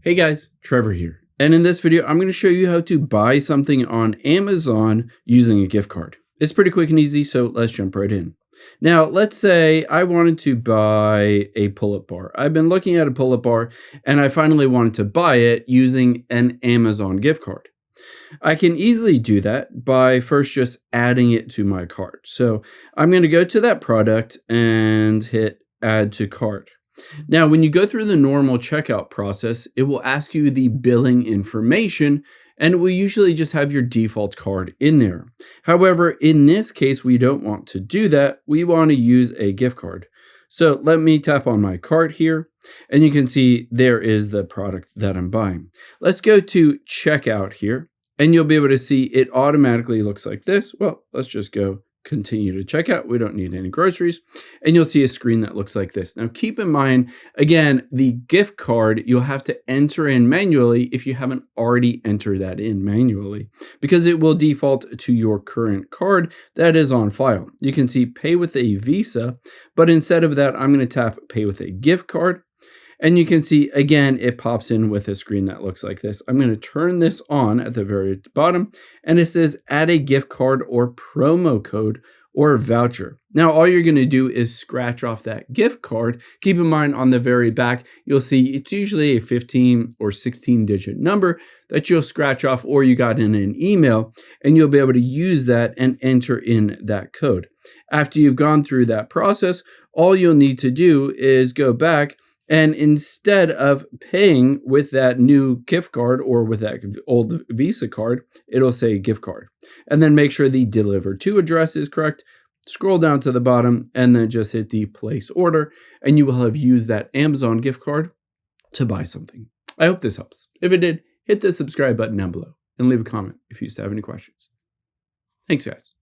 Hey guys, Trevor here. And in this video, I'm going to show you how to buy something on Amazon using a gift card. It's pretty quick and easy, so let's jump right in. Now, let's say I wanted to buy a pull-up bar. I've been looking at a pull-up bar and I finally wanted to buy it using an Amazon gift card. I can easily do that by first just adding it to my cart. So I'm going to go to that product and hit add to cart. Now, when you go through the normal checkout process, it will ask you the billing information, and it will usually just have your default card in there. However, in this case, we don't want to do that. We want to use a gift card. So let me tap on my cart here, and you can see there is the product that I'm buying. Let's go to checkout here, and you'll be able to see it automatically looks like this. Well, let's just go continue to checkout. We don't need any groceries. And you'll see a screen that looks like this. Now, keep in mind, again, the gift card, you'll have to enter in manually if you haven't already entered that in manually, because it will default to your current card that is on file. You can see pay with a Visa, but instead of that, I'm going to tap pay with a gift card. And you can see, again, it pops in with a screen that looks like this. I'm going to turn this on at the very bottom, and it says add a gift card or promo code or voucher. Now, all you're going to do is scratch off that gift card. Keep in mind, on the very back, you'll see it's usually a 15 or 16-digit number that you'll scratch off, or you got in an email, and you'll be able to use that and enter in that code. After you've gone through that process, all you'll need to do is go back, and instead of paying with that new gift card or with that old Visa card, it'll say gift card. And then make sure the deliver to address is correct. Scroll down to the bottom and then just hit the place order, and you will have used that Amazon gift card to buy something. I hope this helps. If it did, hit the subscribe button down below and leave a comment if you still have any questions. Thanks, guys.